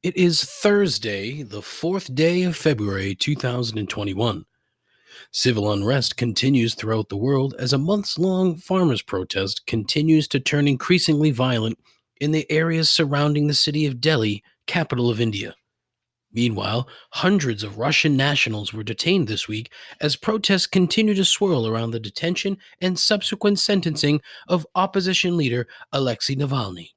It is Thursday, the 4th day of February 2021. Civil unrest continues throughout the world as a months-long farmers' protest continues to turn increasingly violent in the areas surrounding the city of Delhi, capital of India. Meanwhile, hundreds of Russian nationals were detained this week as protests continue to swirl around the detention and subsequent sentencing of opposition leader Alexei Navalny.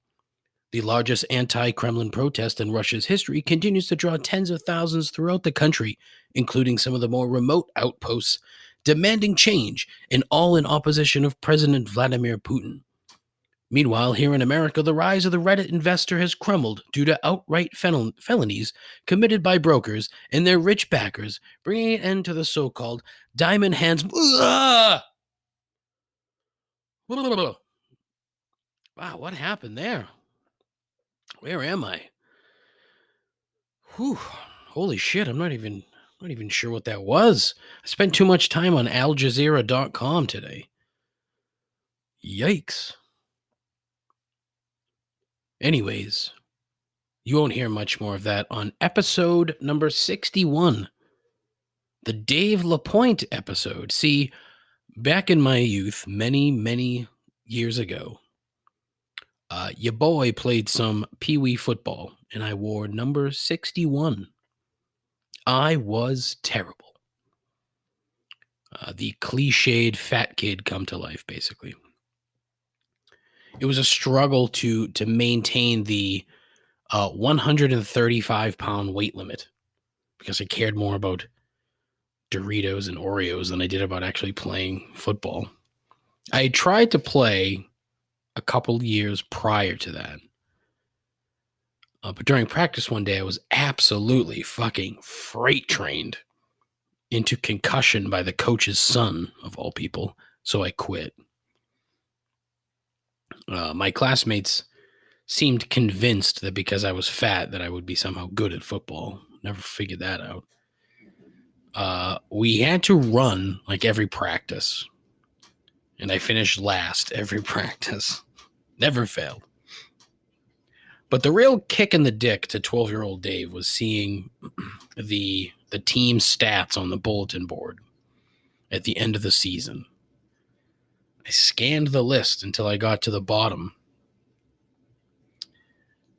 The largest anti-Kremlin protest in Russia's history continues to draw tens of thousands throughout the country, including some of the more remote outposts, demanding change, and all in opposition of President Vladimir Putin. Meanwhile, here in America, the rise of the Reddit investor has crumbled due to outright felonies committed by brokers and their rich backers, bringing an end to the so-called diamond hands. Wow, what happened there? Where am I? Whew. Holy shit, I'm not even sure what that was. I spent too much time on AlJazeera.com today. Yikes. Anyways, you won't hear much more of that on episode number 61. The Dave LaPointe episode. See, back in my youth, many years ago, your boy played some pee-wee football, and I wore number 61. I was terrible. The cliched fat kid come to life, basically. It was a struggle to maintain the 135-pound weight limit because I cared more about Doritos and Oreos than I did about actually playing football. I tried to play a couple years prior to that. But during practice one day, I was absolutely fucking freight trained into concussion by the coach's son, of all people, so I quit. My classmates seemed convinced that because I was fat that I would be somehow good at football. Never figured that out. We had to run like every practice, and I finished last every practice. Never failed. But the real kick in the dick to 12-year-old Dave was seeing the team stats on the bulletin board at the end of the season. I scanned the list until I got to the bottom.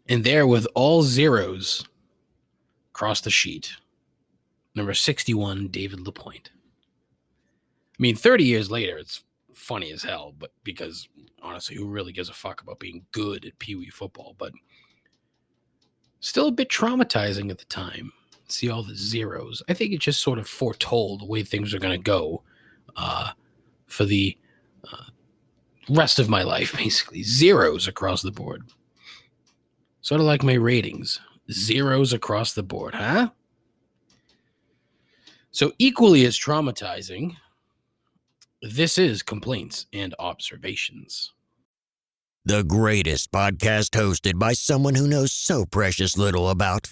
And there, with all zeros across the sheet, number 61, David LaPointe. I mean, 30 years later, it's funny as hell, but because, honestly, who really gives a fuck about being good at Pee-wee football? But still a bit traumatizing at the time. See all the zeros. I think it just sort of foretold the way things are going to go for the rest of my life, basically. Zeros across the board. Sort of like my ratings. Zeros across the board, huh? So equally as traumatizing, this is Complaints and Observations. The greatest podcast hosted by someone who knows so precious little about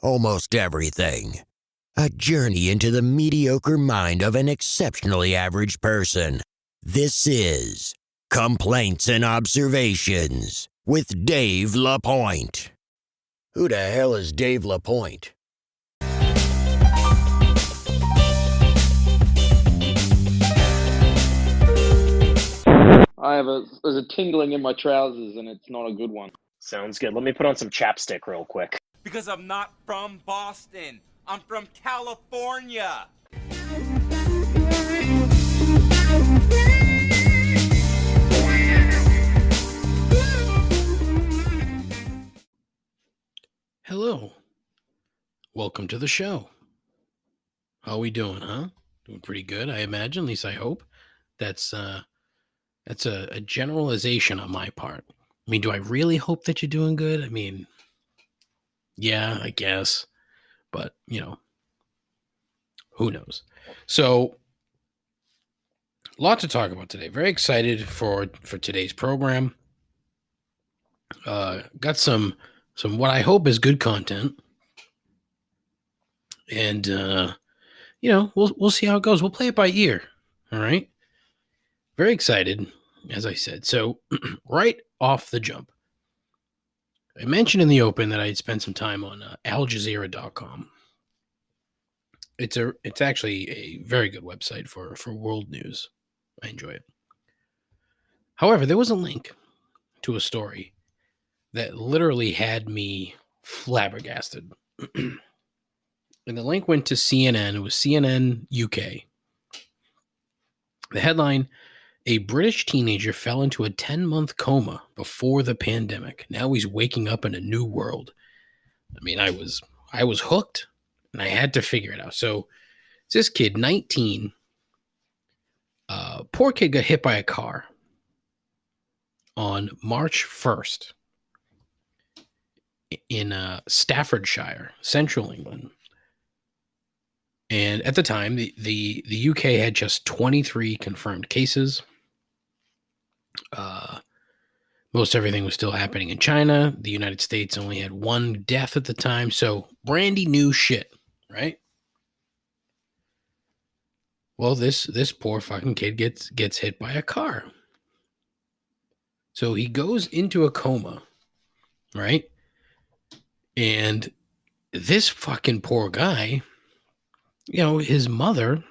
almost everything. A journey into the mediocre mind of an exceptionally average person. This is Complaints and Observations with Dave LaPointe. Who the hell is Dave LaPointe? There's a tingling in my trousers, and it's not a good one. Sounds good. Let me put on some chapstick real quick. Because I'm not from Boston. I'm from California. Hello. Welcome to the show. How we doing, huh? Doing pretty good, I imagine. At least I hope. That's a generalization on my part. I mean, do I really hope that you're doing good? I mean, yeah, I guess. But, who knows? So, a lot to talk about today. Very excited for today's program. Got some what I hope is good content. And, we'll see how it goes. We'll play it by ear. All right? Very excited, as I said. So, right off the jump, I mentioned in the open that I'd spent some time on AlJazeera.com. It's actually a very good website for world news. I enjoy it. However, there was a link to a story that literally had me flabbergasted. And the link went to CNN. It was CNN UK. The headline: a British teenager fell into a 10-month coma before the pandemic. Now he's waking up in a new world. I mean, I was hooked, and I had to figure it out. So it's this kid, 19. Poor kid got hit by a car on March 1st in Staffordshire, central England. And at the time, the UK had just 23 confirmed cases. Most everything was still happening in China. The United States only had one death at the time. So brandy new shit, right? Well, this poor fucking kid gets hit by a car. So he goes into a coma, right? And this fucking poor guy, his mother,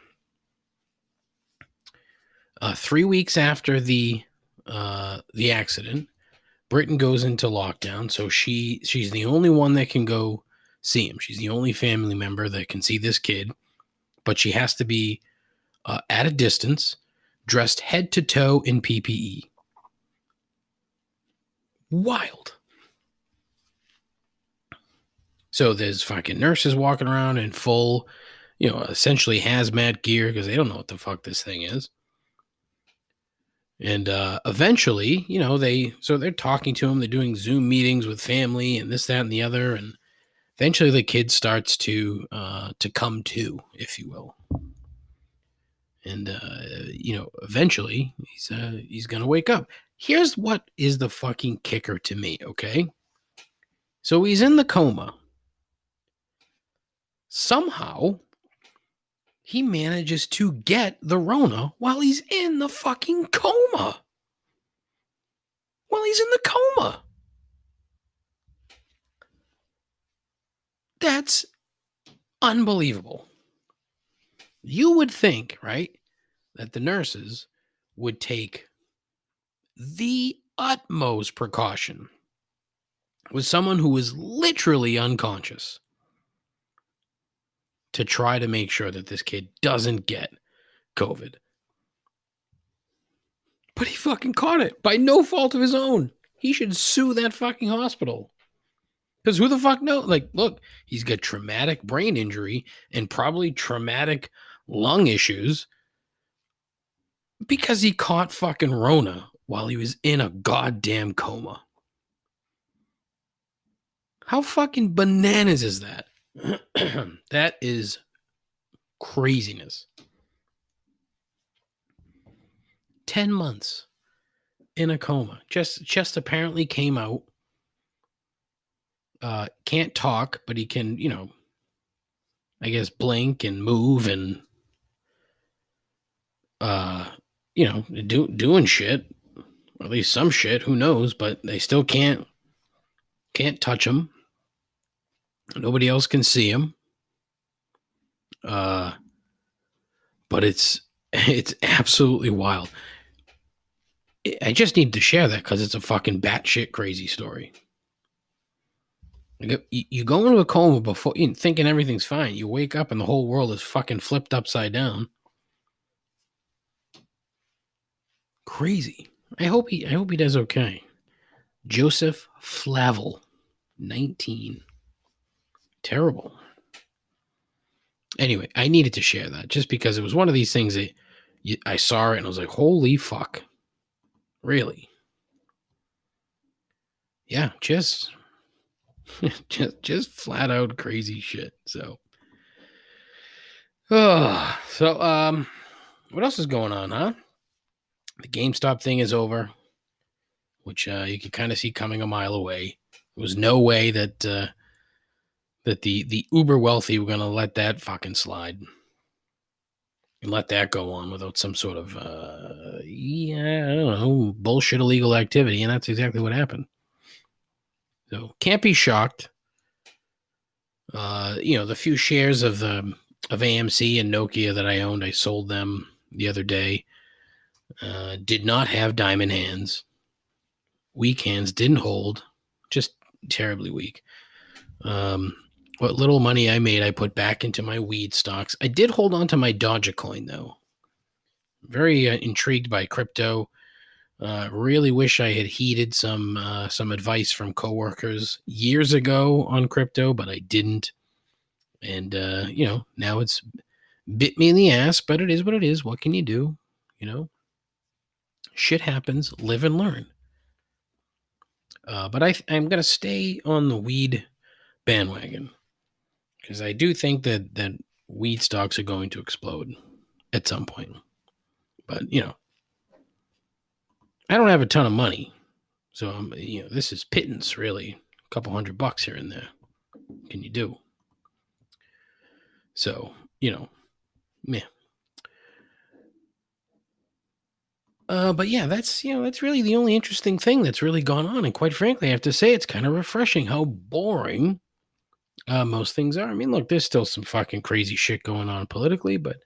3 weeks after the accident, Britain goes into lockdown. So she's the only one that can go see him. She's the only family member that can see this kid, but she has to be at a distance, dressed head to toe in PPE. Wild. So there's fucking nurses walking around in full, essentially hazmat gear because they don't know what the fuck this thing is. And eventually, they're talking to him. They're doing Zoom meetings with family and this, that, and the other. And eventually the kid starts to come to, if you will. And, eventually he's going to wake up. Here's what is the fucking kicker to me, okay? So he's in the coma. Somehow, he manages to get the Rona while he's in the fucking coma. While he's in the coma. That's unbelievable. You would think, right, that the nurses would take the utmost precaution with someone who is literally unconscious to try to make sure that this kid doesn't get COVID. But he fucking caught it by no fault of his own. He should sue that fucking hospital. Because who the fuck knows? Like, look, he's got traumatic brain injury and probably traumatic lung issues because he caught fucking Rona while he was in a goddamn coma. How fucking bananas is that? That is craziness. 10 months in a coma. Just apparently came out. Can't talk, but he can, I guess blink and move and, doing shit. Or at least some shit. Who knows? But they still can't touch him. Nobody else can see him. But it's absolutely wild. I just need to share that because it's a fucking batshit crazy story. You go into a coma before thinking everything's fine. You wake up and the whole world is fucking flipped upside down. Crazy. I hope he does okay. Joseph Flavel, 19. Terrible. Anyway, I needed to share that just because it was one of these things that I saw it and I was like, holy fuck. Really? Yeah, just flat out crazy shit. So, what else is going on, huh? The GameStop thing is over, which you could kind of see coming a mile away. There was no way that the uber wealthy were going to let that fucking slide and let that go on without some sort of, I don't know, bullshit illegal activity. And that's exactly what happened. So can't be shocked. The few shares of AMC and Nokia that I owned, I sold them the other day. Did not have diamond hands. Weak hands, didn't hold, just terribly weak. What little money I made, I put back into my weed stocks. I did hold on to my Dogecoin, though. Very intrigued by crypto. Really wish I had heeded some advice from coworkers years ago on crypto, but I didn't. And now it's bit me in the ass, but it is what it is. What can you do? Shit happens. Live and learn. But I'm gonna stay on the weed bandwagon because I do think that weed stocks are going to explode at some point. But I don't have a ton of money, so this is pittance, really. A couple $100 here and there. What can you do? So yeah. But yeah, that's really the only interesting thing that's really gone on, and quite frankly, I have to say it's kind of refreshing how boring most things are. I mean, look, there's still some fucking crazy shit going on politically, but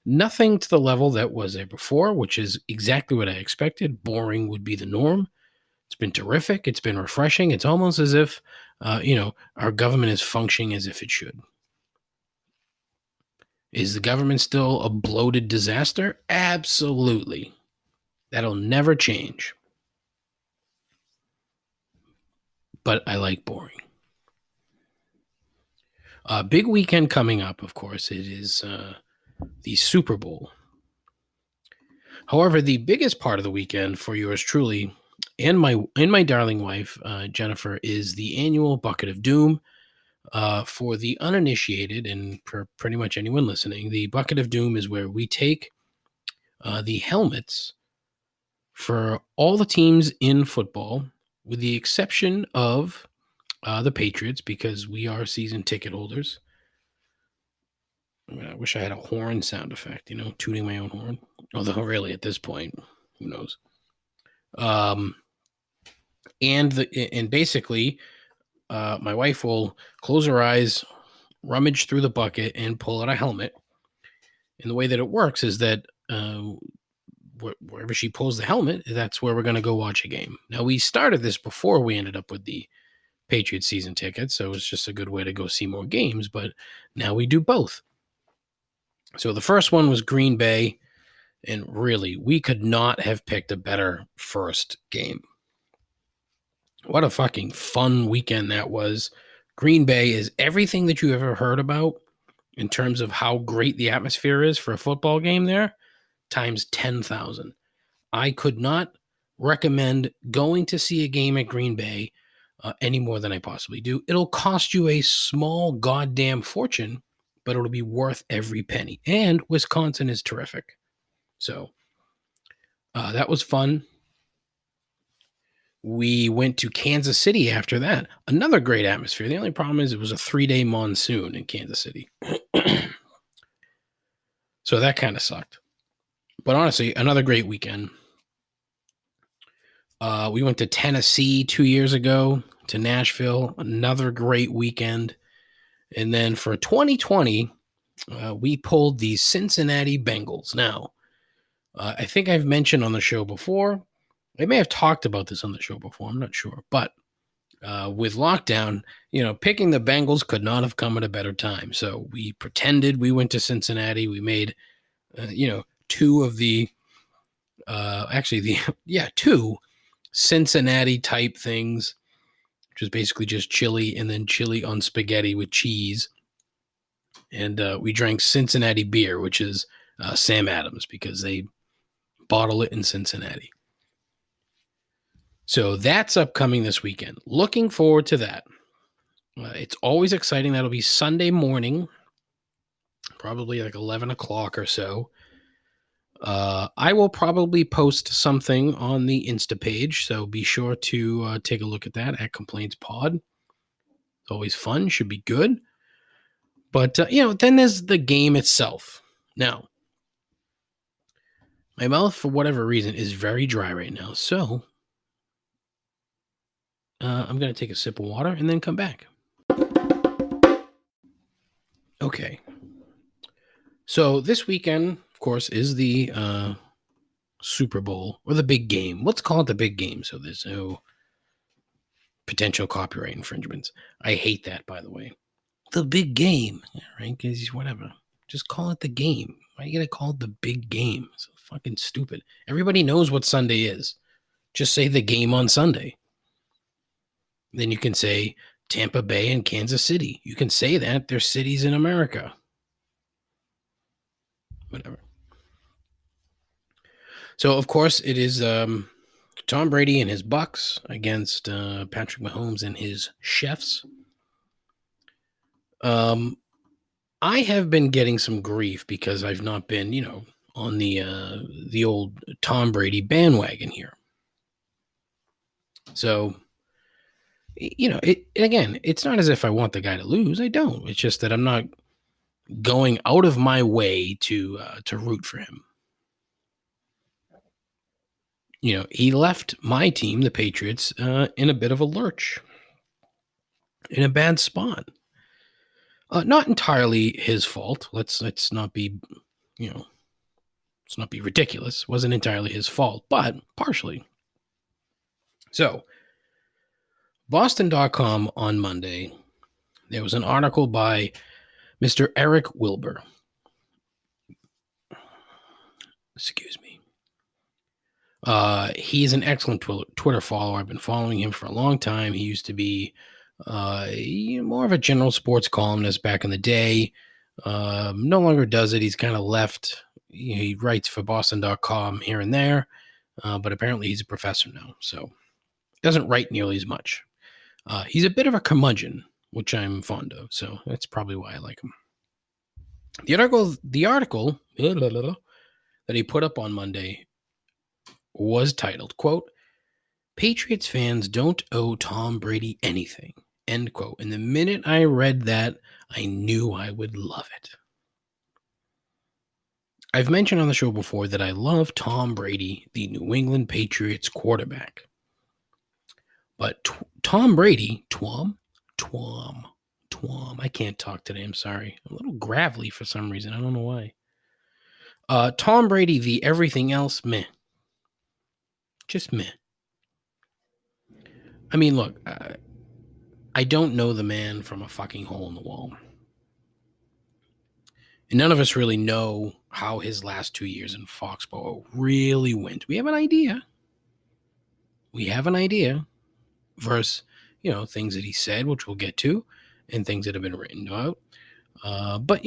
nothing to the level that was there before, which is exactly what I expected. Boring would be the norm. It's been terrific. It's been refreshing. It's almost as if, our government is functioning as if it should. Is the government still a bloated disaster? Absolutely. That'll never change. But I like boring. Big weekend coming up, of course. It is the Super Bowl. However, the biggest part of the weekend for yours truly and my darling wife, Jennifer, is the annual Bucket of Doom. For the uninitiated and for pretty much anyone listening, the Bucket of Doom is where we take the helmets for all the teams in football, with the exception of the Patriots, because we are season ticket holders. I wish I had a horn sound effect, tooting my own horn. Although, really, at this point, who knows? And basically, my wife will close her eyes, rummage through the bucket, and pull out a helmet. And the way that it works is that wherever she pulls the helmet, that's where we're going to go watch a game. Now, we started this before we ended up with the Patriots season tickets, so it's just a good way to go see more games, but now we do both. So the first one was Green Bay, and really, we could not have picked a better first game. What a fucking fun weekend that was. Green Bay is everything that you ever heard about in terms of how great the atmosphere is for a football game there, times 10,000. I could not recommend going to see a game at Green Bay any more than I possibly do. It'll cost you a small goddamn fortune, but it'll be worth every penny. And Wisconsin is terrific. So that was fun. We went to Kansas City after that. Another great atmosphere. The only problem is it was a 3-day monsoon in Kansas City. So that kind of sucked. But honestly, another great weekend. We went to Tennessee 2 years ago, to Nashville. Another great weekend. And then for 2020, we pulled the Cincinnati Bengals. Now, I think I've mentioned on the show before, I may have talked about this on the show before, I'm not sure. But with lockdown, picking the Bengals could not have come at a better time. So we pretended we went to Cincinnati. We made, two of the, two Cincinnati type things, which is basically just chili and then chili on spaghetti with cheese. And we drank Cincinnati beer, which is Sam Adams, because they bottle it in Cincinnati. So that's upcoming this weekend. Looking forward to that. It's always exciting. That'll be Sunday morning, probably like 11 o'clock or so. I will probably post something on the Insta page, so be sure to take a look at that at Complaints Pod. It's always fun. Should be good. But, then there's the game itself. Now, my mouth, for whatever reason, is very dry right now, so I'm going to take a sip of water and then come back. Okay. So this weekend, of course, is the Super Bowl, or the big game. Let's call it the big game so there's no potential copyright infringements. I hate that, by the way. The big game, right? Because whatever. Just call it the game. Why you gotta call it the big game? It's fucking stupid. Everybody knows what Sunday is. Just say the game on Sunday. Then you can say Tampa Bay and Kansas City. You can say that. They're cities in America. Whatever. So, of course, it is Tom Brady and his Bucks against Patrick Mahomes and his Chefs. I have been getting some grief because I've not been, on the old Tom Brady bandwagon here. So, again, it's not as if I want the guy to lose. I don't. It's just that I'm not going out of my way to root for him. He left my team, the Patriots, in a bit of a lurch, in a bad spot. Not entirely his fault. Let's not be, let's not be ridiculous. It wasn't entirely his fault, but partially. So, Boston.com on Monday, there was an article by Mr. Eric Wilbur. Excuse me. He's an excellent Twitter follower. I've been following him for a long time. He used to be more of a general sports columnist back in the day. No longer does it. He's kind of left. He writes for Boston.com here and there, but apparently he's a professor now, so doesn't write nearly as much. He's a bit of a curmudgeon, which I'm fond of, so that's probably why I like him. The article that he put up on Monday was titled, quote, "Patriots fans don't owe Tom Brady anything," end quote. And the minute I read that, I knew I would love it. I've mentioned on the show before that I love Tom Brady, the New England Patriots quarterback. But Tom Brady, Twom, I can't talk today, I'm sorry. I'm a little gravelly for some reason, I don't know why. Tom Brady, the everything else, meh. Just meh. I mean, look, I don't know the man from a fucking hole in the wall. And none of us really know how his last 2 years in Foxborough really went. We have an idea. Versus, things that he said, which we'll get to, and things that have been written about. But,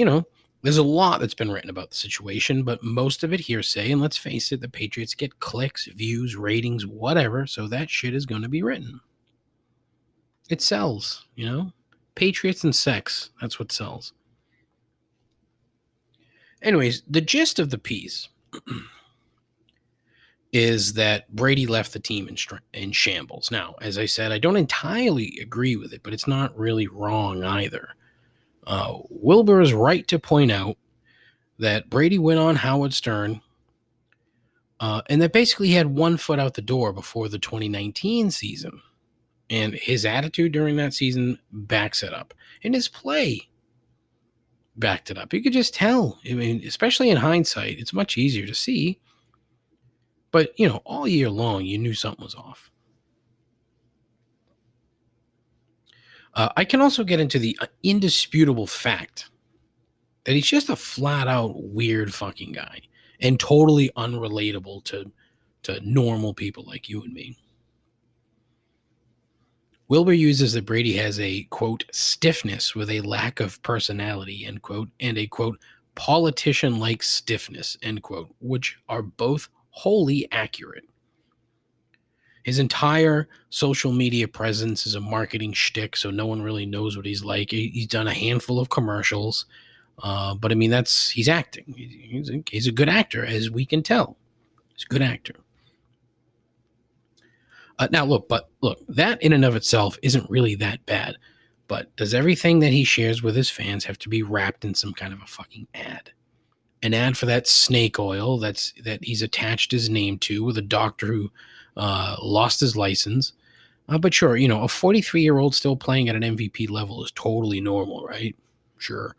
there's a lot that's been written about the situation, but most of it hearsay. And let's face it, the Patriots get clicks, views, ratings, whatever. So that shit is going to be written. It sells, Patriots and sex. That's what sells. Anyways, the gist of the piece is that Brady left the team in shambles. Now, as I said, I don't entirely agree with it, but it's not really wrong either. Wilbur is right to point out that Brady went on Howard Stern and that basically he had one foot out the door before the 2019 season. And his attitude during that season backs it up. And his play backed it up. You could just tell. I mean, especially in hindsight, it's much easier to see. But, all year long, you knew something was off. I can also get into the indisputable fact that he's just a flat-out weird fucking guy and totally unrelatable to normal people like you and me. Wilbur uses that Brady has a, quote, stiffness with a lack of personality, end quote, and a, quote, politician-like stiffness, end quote, which are both wholly accurate. His entire social media presence is a marketing shtick, so no one really knows what he's like. He's done a handful of commercials, but I mean, he's acting. He's a good actor, as we can tell. He's a good actor. Now, look, that in and of itself isn't really that bad. But does everything that he shares with his fans have to be wrapped in some kind of a fucking ad? An ad for that snake oil that he's attached his name to with a doctor who lost his license. But sure, a 43-year-old still playing at an MVP level is totally normal, right? Sure.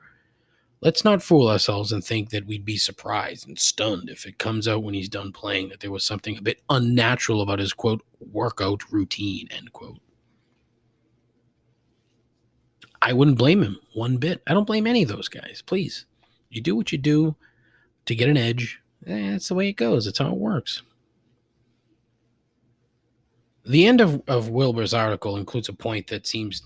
Let's not fool ourselves and think that we'd be surprised and stunned if it comes out when he's done playing that there was something a bit unnatural about his, quote, workout routine, end quote. I wouldn't blame him one bit. I don't blame any of those guys. Please. You do what you do to get an edge. That's the way it goes. That's how it works. The end of Wilbur's article includes a point that seems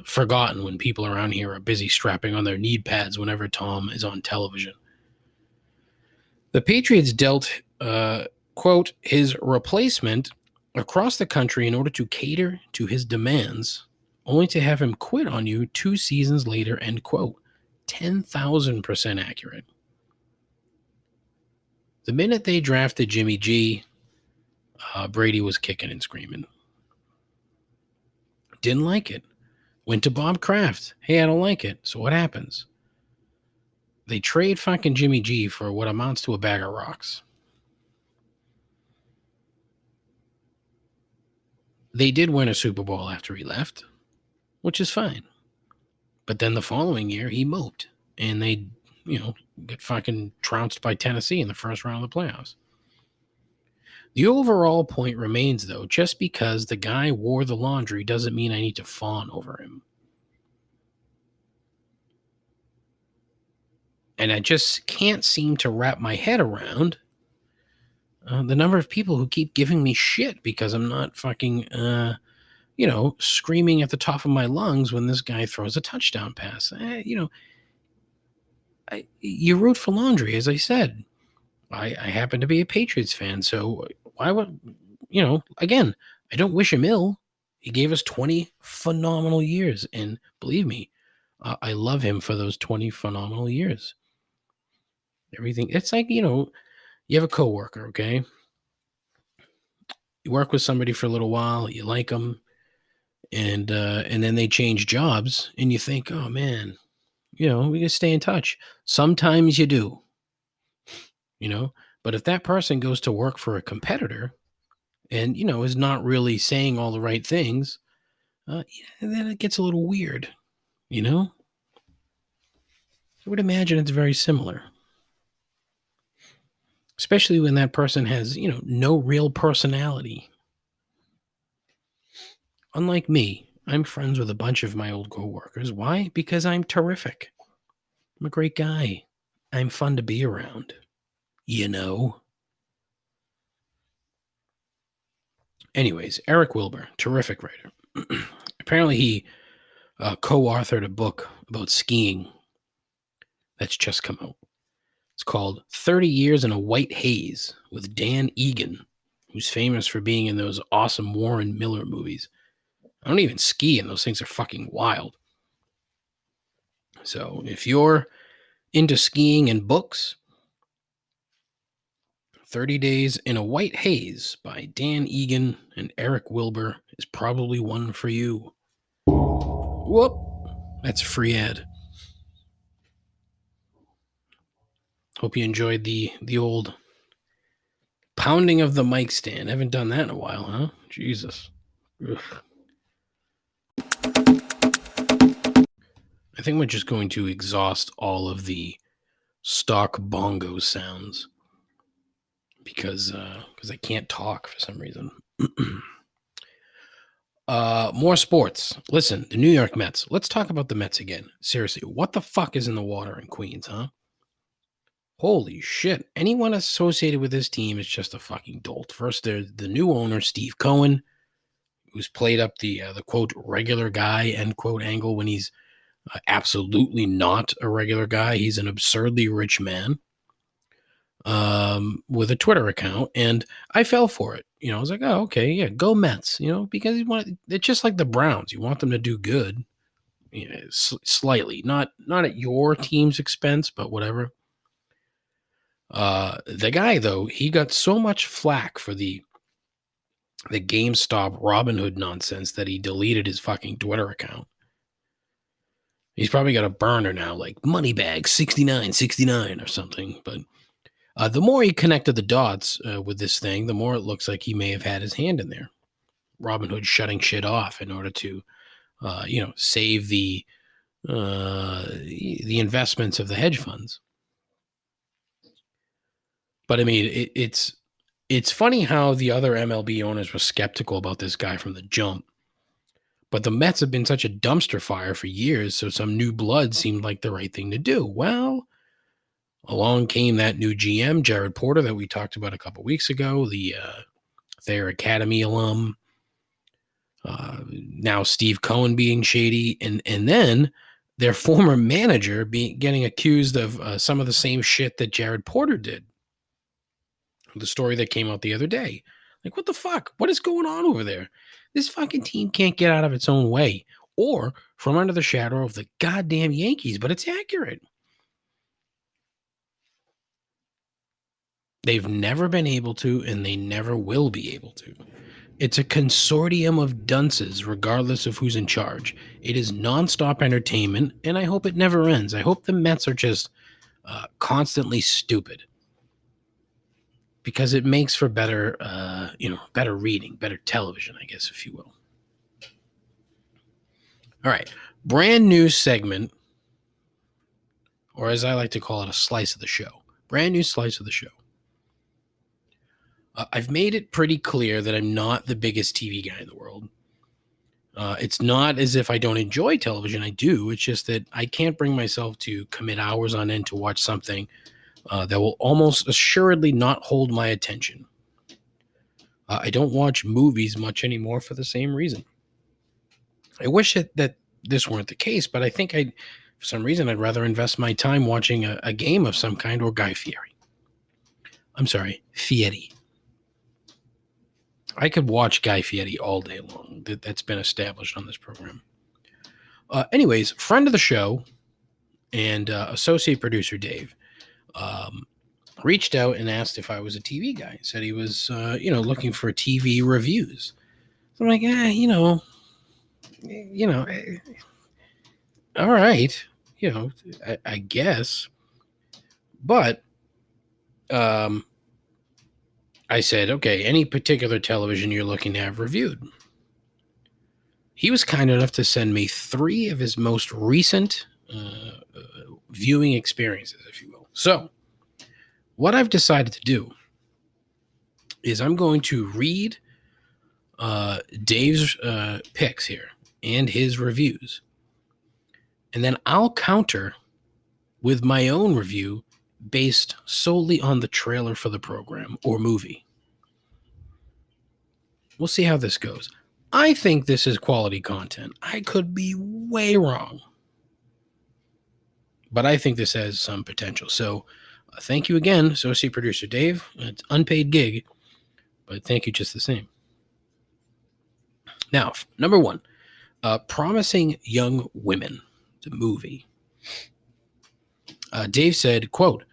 forgotten when people around here are busy strapping on their knee pads whenever Tom is on television. The Patriots dealt, quote, his replacement across the country in order to cater to his demands, only to have him quit on you 2 seasons later, end quote. 10,000% accurate. The minute they drafted Jimmy G, Brady was kicking and screaming. Didn't like it. Went to Bob Kraft. Hey, I don't like it. So what happens? They trade fucking Jimmy G for what amounts to a bag of rocks. They did win a Super Bowl after he left, which is fine. But then the following year, he moped. And they, get fucking trounced by Tennessee in the first round of the playoffs. The overall point remains, though, just because the guy wore the laundry doesn't mean I need to fawn over him. And I just can't seem to wrap my head around the number of people who keep giving me shit because I'm not fucking, screaming at the top of my lungs when this guy throws a touchdown pass. You root for laundry, as I said. I happen to be a Patriots fan, so why would, again, I don't wish him ill. He gave us 20 phenomenal years, and believe me, I love him for those 20 phenomenal years. Everything, it's like, you have a coworker, okay? You work with somebody for a little while, you like them, and then they change jobs, and you think, oh man, we gotta stay in touch. Sometimes you do. But if that person goes to work for a competitor and, is not really saying all the right things, then it gets a little weird, I would imagine it's very similar. Especially when that person has, no real personality. Unlike me, I'm friends with a bunch of my old coworkers. Why? Because I'm terrific. I'm a great guy. I'm fun to be around. Anyways, Eric Wilbur, terrific writer. Apparently he co-authored a book about skiing that's just come out. It's called 30 Years in a White Haze with Dan Egan, who's famous for being in those awesome Warren Miller movies. I don't even ski, and those things are fucking wild. So if you're into skiing and books, 30 Days in a White Haze by Dan Egan and Eric Wilbur is probably one for you. Whoop! That's a free ad. Hope you enjoyed the old pounding of the mic stand. I haven't done that in a while, huh? Jesus. Ugh. I think we're just going to exhaust all of the stock bongo sounds because I can't talk for some reason. More sports. Listen, the New York Mets. Let's talk about the Mets again. Seriously, what the fuck is in the water in Queens, huh? Holy shit. Anyone associated with this team is just a fucking dolt. First, there's the new owner, Steve Cohen, who's played up the quote, regular guy, end quote, angle when he's absolutely not a regular guy. He's an absurdly rich man with a Twitter account, and I fell for it. I was like, oh, okay, yeah, go Mets, because it's just like the Browns. You want them to do good, slightly, not at your team's expense, but whatever. The guy, though, he got so much flack for the GameStop Robinhood nonsense that he deleted his fucking Twitter account. He's probably got a burner now, like Moneybag 6969 or something. But the more he connected the dots with this thing, the more it looks like he may have had his hand in there. Robinhood shutting shit off in order to, save the investments of the hedge funds. But I mean, it's funny how the other MLB owners were skeptical about this guy from the jump. But the Mets have been such a dumpster fire for years, so some new blood seemed like the right thing to do. Well, along came that new GM, Jared Porter, that we talked about a couple weeks ago, their Academy alum. Now Steve Cohen being shady, and then their former manager getting accused of some of the same shit that Jared Porter did. The story that came out the other day. Like, what the fuck? What is going on over there? This fucking team can't get out of its own way or from under the shadow of the goddamn Yankees, but it's accurate. They've never been able to, and they never will be able to. It's a consortium of dunces, regardless of who's in charge. It is nonstop entertainment, and I hope it never ends. I hope the Mets are just constantly stupid, because it makes for better, better reading, better television, I guess, if you will. All right, brand new segment, or as I like to call it, a slice of the show. Brand new slice of the show. I've made it pretty clear that I'm not the biggest TV guy in the world. It's not as if I don't enjoy television. I do. It's just that I can't bring myself to commit hours on end to watch something that will almost assuredly not hold my attention. I don't watch movies much anymore for the same reason. I wish that this weren't the case, but I think for some reason, I'd rather invest my time watching a game of some kind or Guy Fieri. I'm sorry, Fieri. I could watch Guy Fieri all day long. That's been established on this program. Anyways, friend of the show and associate producer Dave reached out and asked if I was a TV guy. He said he was, looking for TV reviews. So I'm like, all right, I guess. But I said, okay, any particular television you're looking to have reviewed? He was kind enough to send me 3 of his most recent viewing experiences, if you will. So what I've decided to do is I'm going to read Dave's picks here and his reviews. And then I'll counter with my own review based solely on the trailer for the program or movie. We'll see how this goes. I think this is quality content. I could be way wrong, but I think this has some potential. So thank you again, associate producer Dave. It's unpaid gig, but thank you just the same. Now, number 1, Promising Young Women, the movie. Dave said, quote,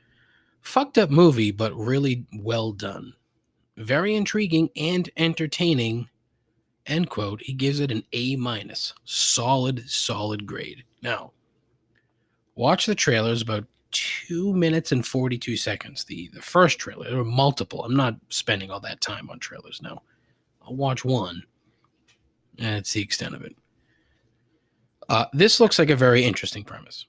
"Fucked up movie, but really well done. Very intriguing and entertaining," end quote. He gives it an A-. Solid grade. Now, watch the trailers, about 2 minutes and 42 seconds. The first trailer. There were multiple. I'm not spending all that time on trailers now. I'll watch one, and it's the extent of it. This looks like a very interesting premise.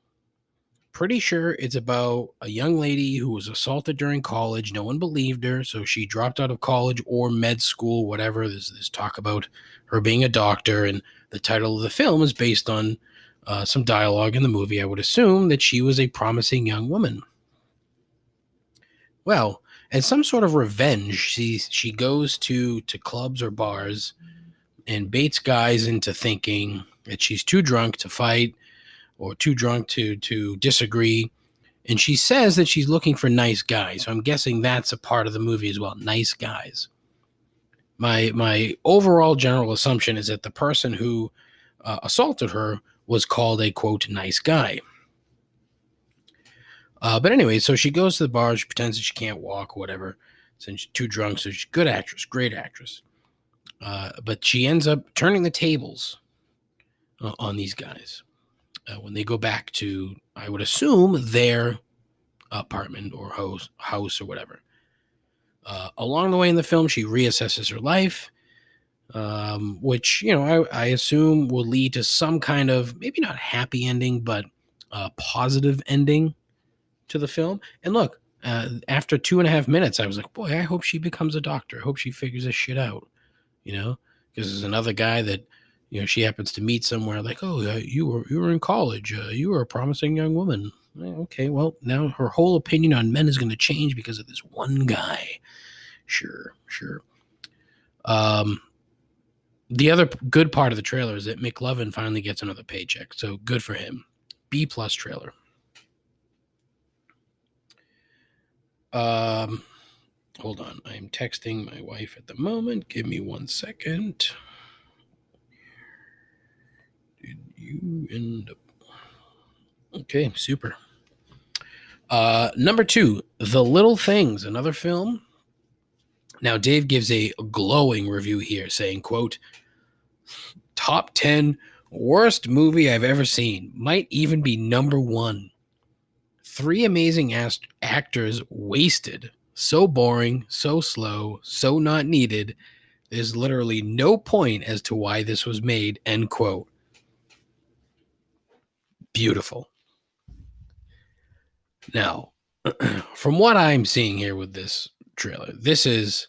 Pretty sure it's about a young lady who was assaulted during college. No one believed her, so she dropped out of college or med school, whatever. There's talk about her being a doctor, and the title of the film is based on some dialogue in the movie. I would assume that she was a promising young woman. Well, as some sort of revenge, she goes to clubs or bars and baits guys into thinking that she's too drunk to fight or too drunk to disagree. And she says that she's looking for nice guys. So I'm guessing that's a part of the movie as well. Nice guys. My overall general assumption is that the person who assaulted her was called a, quote, nice guy. But anyway, so she goes to the bar. She pretends that she can't walk, whatever. Since she's too drunk, so she's a good actress, great actress. But she ends up turning the tables on these guys. When they go back to, I would assume, their apartment or house or whatever. Along the way in the film, she reassesses her life. which, I assume will lead to some kind of, maybe not happy ending, but a positive ending to the film. And look, after 2.5 minutes, I was like, boy, I hope she becomes a doctor. I hope she figures this shit out, because there's another guy that, she happens to meet somewhere, like, oh, you were in college. You were a promising young woman. Okay, well, now her whole opinion on men is going to change because of this one guy. Sure. The other good part of the trailer is that McLovin finally gets another paycheck, so good for him. B+ trailer. Hold on. I'm texting my wife at the moment. Give me 1 second. Did you end up? Okay, super. Number 2, The Little Things, another film. Now, Dave gives a glowing review here, saying, quote, top 10 worst movie I've ever seen. Might even be number 1. 3 amazing actors wasted. So boring, so slow, so not needed. There's literally no point as to why this was made, end quote. Beautiful. Now, from what I'm seeing here with this trailer, this is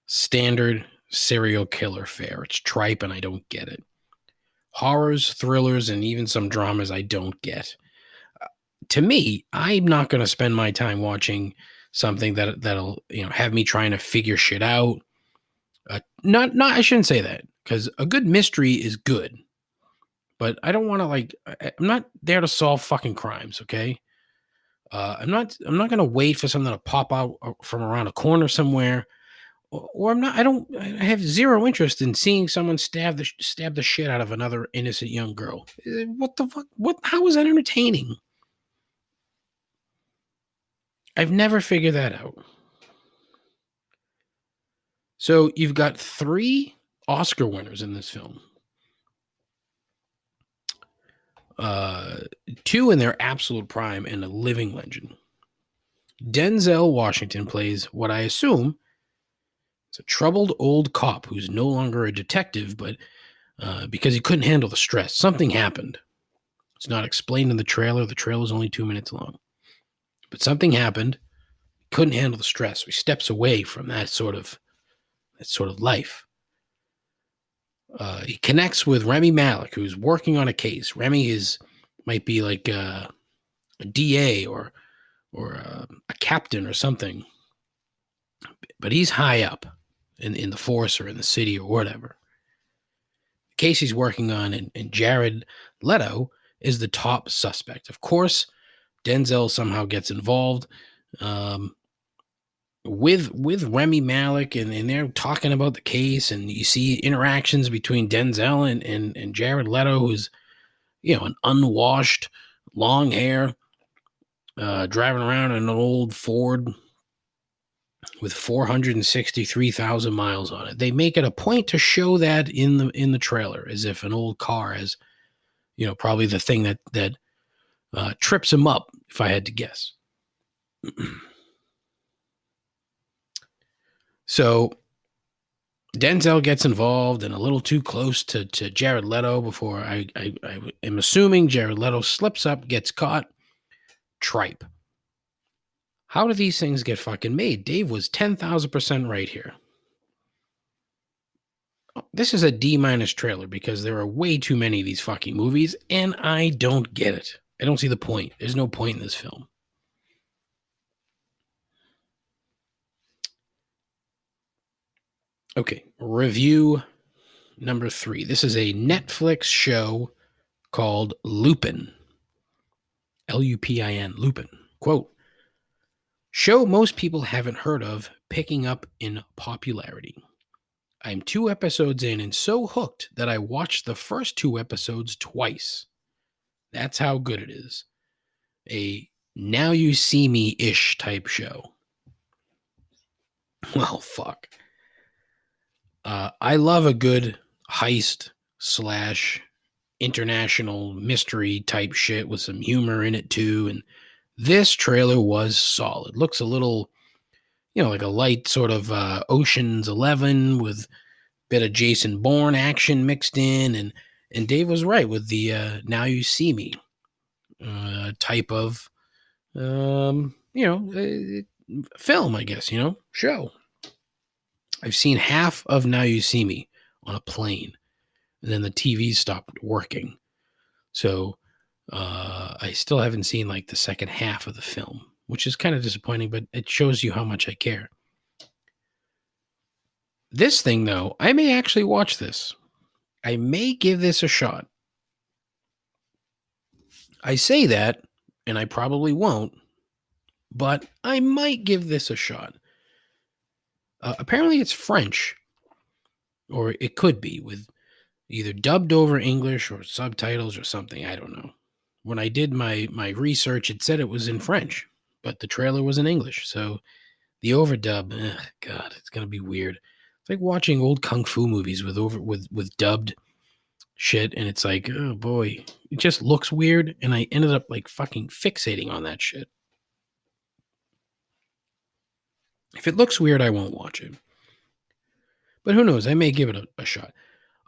standard serial killer fare. It's tripe and I don't get it. Horrors, thrillers, and even some dramas I don't get. To me, I'm not going to spend my time watching something that'll have me trying to figure shit out. Not I shouldn't say that, because a good mystery is good, but I don't want to I'm not there to solve fucking crimes. Okay, I'm not going to wait for something to pop out from around a corner somewhere, or I have zero interest in seeing someone stab the shit out of another innocent young girl. What the fuck? How is that entertaining? I've never figured that out. So you've got 3 Oscar winners in this film. 2 in their absolute prime and a living legend. Denzel Washington plays what I assume is a troubled old cop who's no longer a detective, but because he couldn't handle the stress. Something happened. It's not explained in the trailer. The trailer is only 2 minutes long. But something happened. He couldn't handle the stress. So he steps away from that sort of life. He connects with Remy Malek, who's working on a case. Remy might be like a DA or a captain or something, but he's high up in the force or in the city or whatever. The case he's working on, and Jared Leto is the top suspect. Of course, Denzel somehow gets involved with Remy Malek, and they're talking about the case, and you see interactions between Denzel and Jared Leto, who's an unwashed, long hair, driving around in an old Ford with 463,000 miles on it. They make it a point to show that in the trailer, as if an old car is, probably the thing that trips him up, if I had to guess. So Denzel gets involved and a little too close to Jared Leto before I am assuming Jared Leto slips up, gets caught. Tripe. How do these things get fucking made? Dave was 10,000% right here. This is a D- trailer because there are way too many of these fucking movies, and I don't get it. I don't see the point. There's no point in this film. Okay, review number 3. This is a Netflix show called Lupin. Lupin. Lupin. Quote, show most people haven't heard of, picking up in popularity. I'm 2 episodes in and so hooked that I watched the first 2 episodes twice. That's how good it is. A Now You See Me-ish type show. Well, fuck. I love a good heist / international mystery type shit with some humor in it too. And this trailer was solid. Looks a little, like a light sort of Ocean's 11 with bit of Jason Bourne action mixed in, and Dave was right with the Now You See Me type of film, I guess, show. I've seen half of Now You See Me on a plane, and then the TV stopped working. So I still haven't seen like the second half of the film, which is kind of disappointing, but it shows you how much I care. This thing, though, I may actually watch this. I may give this a shot. I say that, and I probably won't, but I might give this a shot. Apparently, it's French, or it could be with either dubbed over English or subtitles or something. I don't know. When I did my research, it said it was in French, but the trailer was in English. So the overdub, God, it's gonna be weird. It's like watching old kung fu movies with dubbed shit, and it's like, oh boy, it just looks weird, and I ended up like fucking fixating on that shit. If it looks weird, I won't watch it. But who knows? I may give it a shot.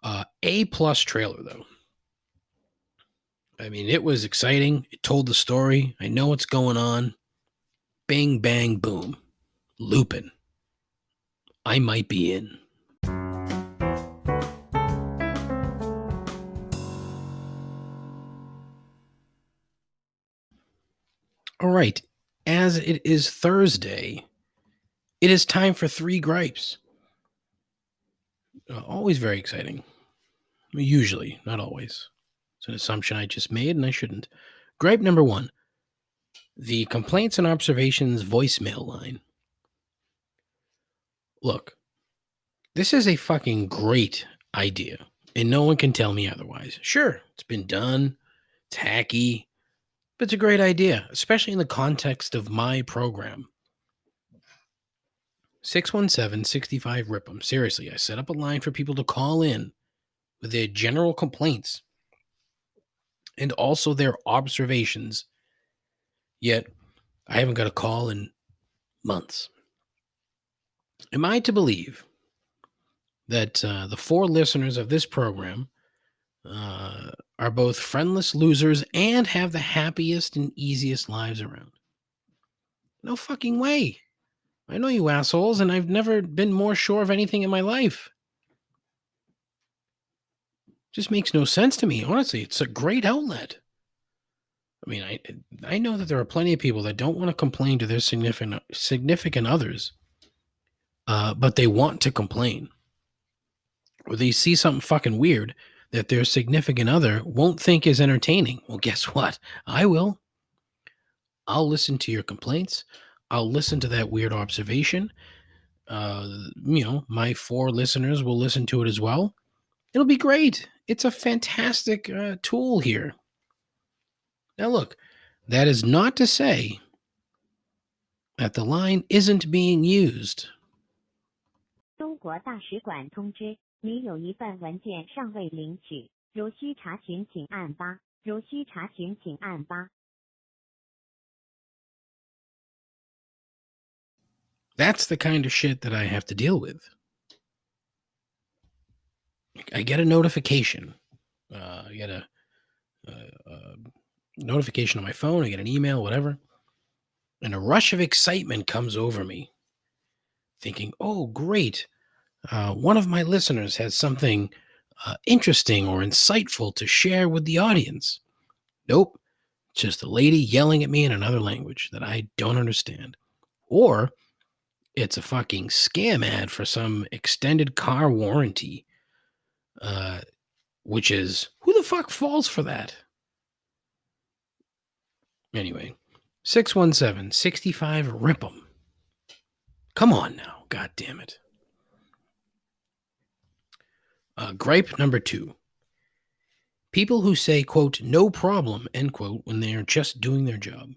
A+ trailer, though. I mean, it was exciting. It told the story. I know what's going on. Bing, bang, boom. Lupin. I might be in. All right. As it is Thursday, it is time for 3 gripes. Always very exciting. Usually, not always. It's an assumption I just made, and I shouldn't. Gripe number 1. The complaints and observations voicemail line. Look, this is a fucking great idea, and no one can tell me otherwise. Sure, it's been done. It's hacky. But it's a great idea, especially in the context of my program. 617-65-RIP-'em. Seriously, I set up a line for people to call in with their general complaints and also their observations. Yet, I haven't got a call in months. Am I to believe that the 4 listeners of this program are both friendless losers and have the happiest and easiest lives around? No fucking way. I know you assholes, and I've never been more sure of anything in my life. Just makes no sense to me. Honestly, it's a great outlet. I mean, I know that there are plenty of people that don't want to complain to their significant others, but they want to complain. Or they see something fucking weird that their significant other won't think is entertaining. Well, guess what? I will. I'll listen to your complaints. I'll listen to that weird observation. My 4 listeners will listen to it as well. It'll be great. It's a fantastic tool here. Now, look, that is not to say that the line isn't being used. 中国大使馆通知，您有一份文件尚未领取，如需查询请按8，如需查询请按8。That's the kind of shit that I have to deal with. I get a notification. I get a notification on my phone. I get an email, whatever. And a rush of excitement comes over me. Thinking, oh, great. One of my listeners has something interesting or insightful to share with the audience. Nope. Just a lady yelling at me in another language that I don't understand. Or it's a fucking scam ad for some extended car warranty. Which is, who the fuck falls for that? Anyway, 617-65-RIP-'em. Come on now, god damn it. Gripe number 2. People who say, quote, no problem, end quote, when they are just doing their job.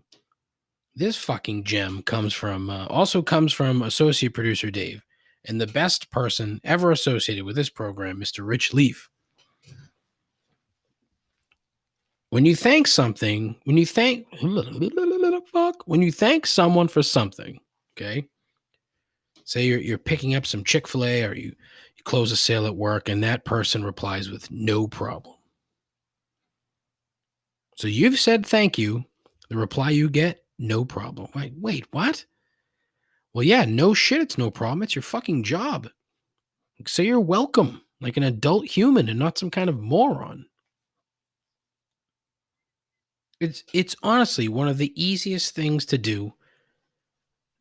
This fucking gem also comes from associate producer Dave, and the best person ever associated with this program, Mr. Rich Leaf. When you thank someone for something, okay? Say you're picking up some Chick-fil-A, or you close a sale at work, and that person replies with no problem. So you've said thank you. The reply you get, no problem. Wait, what? Well, yeah, no shit, it's no problem. It's your fucking job. Say you're welcome, like an adult human and not some kind of moron. It's honestly one of the easiest things to do,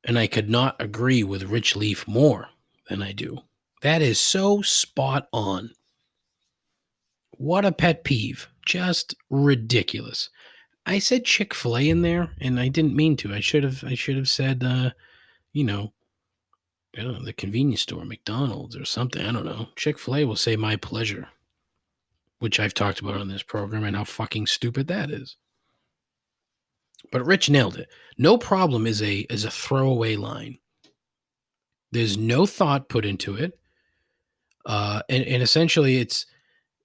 and I could not agree with Rich Leaf more than I do. That is so spot on. What a pet peeve. Just ridiculous. I said Chick-fil-A in there, and I didn't mean to. I should have said you know, I don't know, the convenience store, McDonald's or something. I don't know. Chick-fil-A will say my pleasure, which I've talked about on this program and how fucking stupid that is. But Rich nailed it. No problem is a throwaway line. There's no thought put into it. And essentially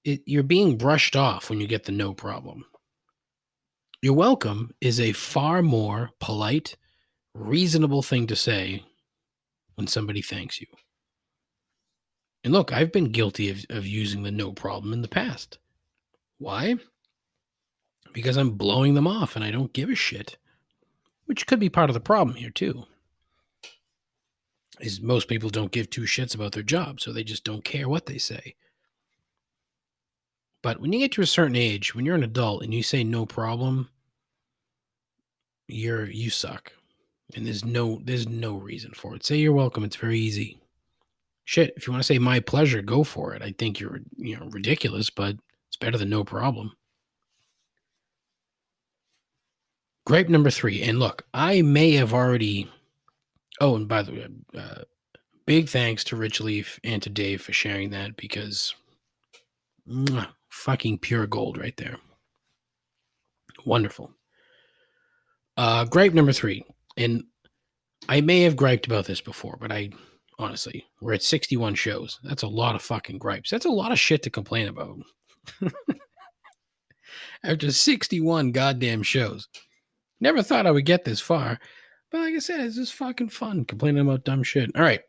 you're being brushed off when you get the no problem. You're welcome is a far more polite, reasonable thing to say when somebody thanks you. And look, I've been guilty of using the no problem in the past. Why? Because I'm blowing them off and I don't give a shit, which could be part of the problem here too. Is most people don't give two shits about their job, so they just don't care what they say. But when you get to a certain age, when you're an adult and you say no problem, you suck. And there's no reason for it. Say you're welcome. It's very easy. Shit, if you want to say my pleasure, go for it. I think you're ridiculous, but it's better than no problem. Gripe number 3. And look, I may have already. Oh, and by the way, big thanks to Rich Leaf and to Dave for sharing that, because fucking pure gold right there. Wonderful. Gripe number 3. And I may have griped about this before, but honestly, we're at 61 shows. That's a lot of fucking gripes. That's a lot of shit to complain about. After 61 goddamn shows. Never thought I would get this far. But like I said, it's just fucking fun complaining about dumb shit. All right.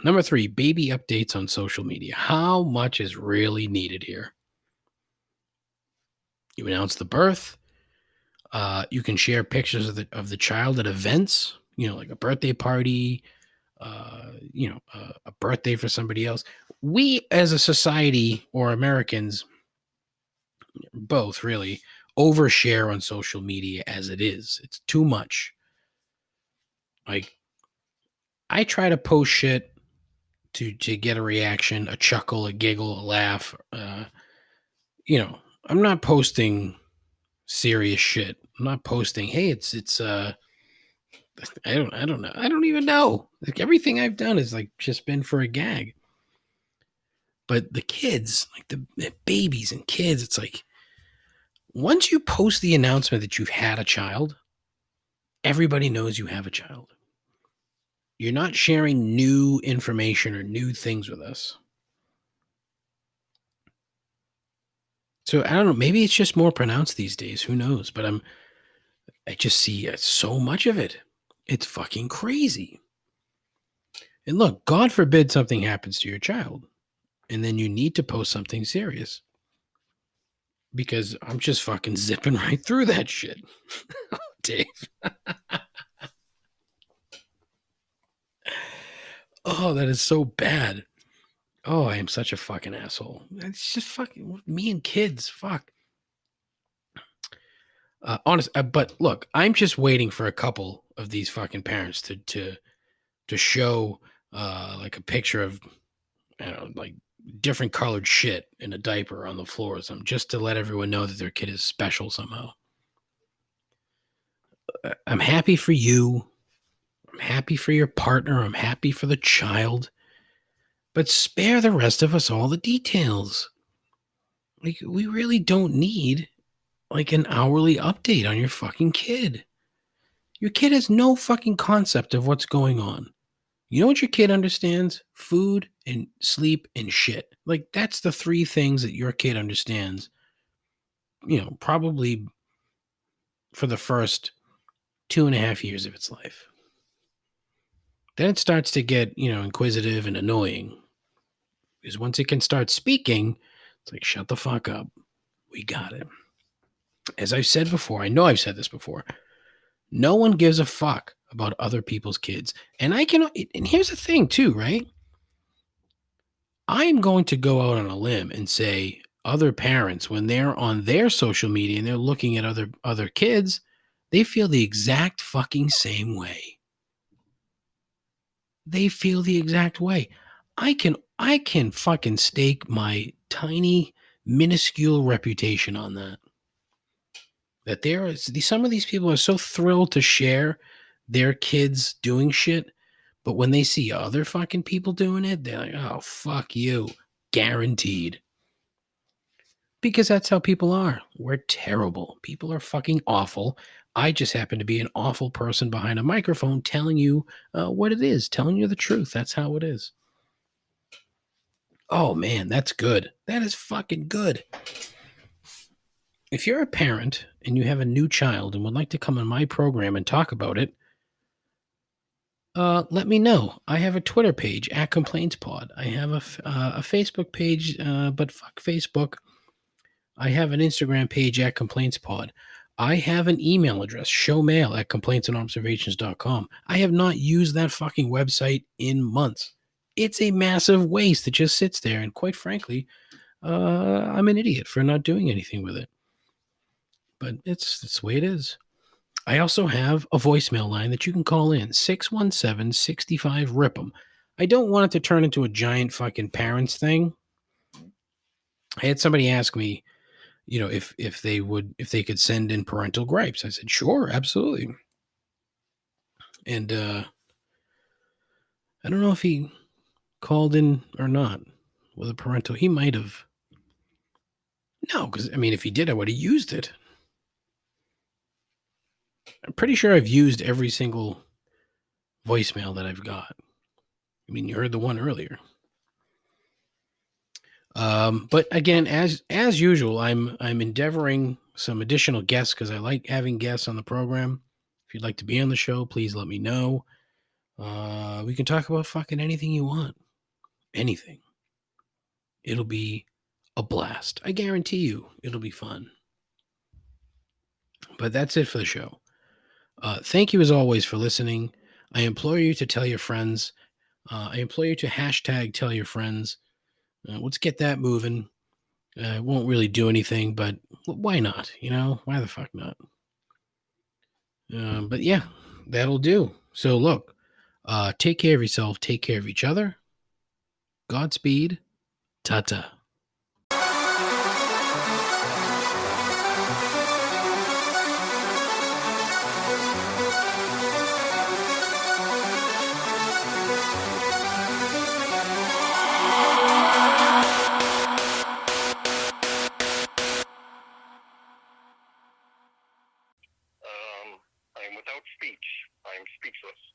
Number 3, baby updates on social media. How much is really needed here? You announce the birth. You can share pictures of the child at events, like a birthday party, a birthday for somebody else. We as a society, or Americans, both really, overshare on social media as it is. It's too much. Like, I try to post shit to get a reaction, a chuckle, a giggle, a laugh. I'm not posting serious shit. I'm not posting, hey, it's I don't know. I don't even know. Like, everything I've done is like just been for a gag. But the kids, like the babies and kids, it's like, once you post the announcement that you've had a child, everybody knows you have a child. You're not sharing new information or new things with us. So I don't know. Maybe it's just more pronounced these days. Who knows? But I just see so much of it. It's fucking crazy. And look, God forbid something happens to your child, and then you need to post something serious. Because I'm just fucking zipping right through that shit. Dave. Oh, that is so bad. Oh, I am such a fucking asshole. It's just fucking me and kids. Fuck. Honest, but look, I'm just waiting for a couple of these fucking parents to show like a picture of, I don't know, like different colored shit in a diaper on the floor or something, just to let everyone know that their kid is special somehow. I'm happy for you. I'm happy for your partner. I'm happy for the child. But spare the rest of us all the details. Like, we really don't need like an hourly update on your fucking kid. Your kid has no fucking concept of what's going on. You know what your kid understands? Food and sleep and shit. Like, that's the 3 things that your kid understands, probably for the first 2.5 years of its life. Then it starts to get, inquisitive and annoying. Because once it can start speaking, it's like, shut the fuck up. We got it. As I've said before, I know I've said this before, no one gives a fuck about other people's kids. And here's the thing too, right? I'm going to go out on a limb and say other parents, when they're on their social media and they're looking at other kids, they feel the exact fucking same way. They feel the exact way. I can fucking stake my tiny, minuscule reputation on that. That some of these people are so thrilled to share their kids doing shit, but when they see other fucking people doing it, they're like, oh, fuck you. Guaranteed. Because that's how people are. We're terrible. People are fucking awful. I just happen to be an awful person behind a microphone telling you what it is, telling you the truth. That's how it is. Oh, man, that's good. That is fucking good. If you're a parent and you have a new child and would like to come on my program and talk about it, let me know. I have a Twitter page at ComplaintsPod. I have a Facebook page, but fuck Facebook. I have an Instagram page at ComplaintsPod. I have an email address, showmail@complaintsandobservations.com. I have not used that fucking website in months. It's a massive waste that just sits there, and quite frankly, I'm an idiot for not doing anything with it. But it's the way it is. I also have a voicemail line that you can call in, 617-65-RIP'em. I don't want it to turn into a giant fucking parents thing. I had somebody ask me, if they could send in parental gripes. I said, sure, absolutely. And I don't know if he called in or not with a parental. He might have. No, because if he did, I would have used it. I'm pretty sure I've used every single voicemail that I've got. You heard the one earlier. But again, as usual, I'm endeavoring some additional guests because I like having guests on the program. If you'd like to be on the show, please let me know. We can talk about fucking anything you want. Anything. It'll be a blast. I guarantee you it'll be fun. But that's it for the show. Thank you as always for listening. I implore you to tell your friends. I implore you to hashtag tell your friends. Let's get that moving. It won't really do anything, but why not? Why the fuck not? But yeah, that'll do. So look, take care of yourself. Take care of each other. Godspeed. Ta-ta. I am without speech. I am speechless.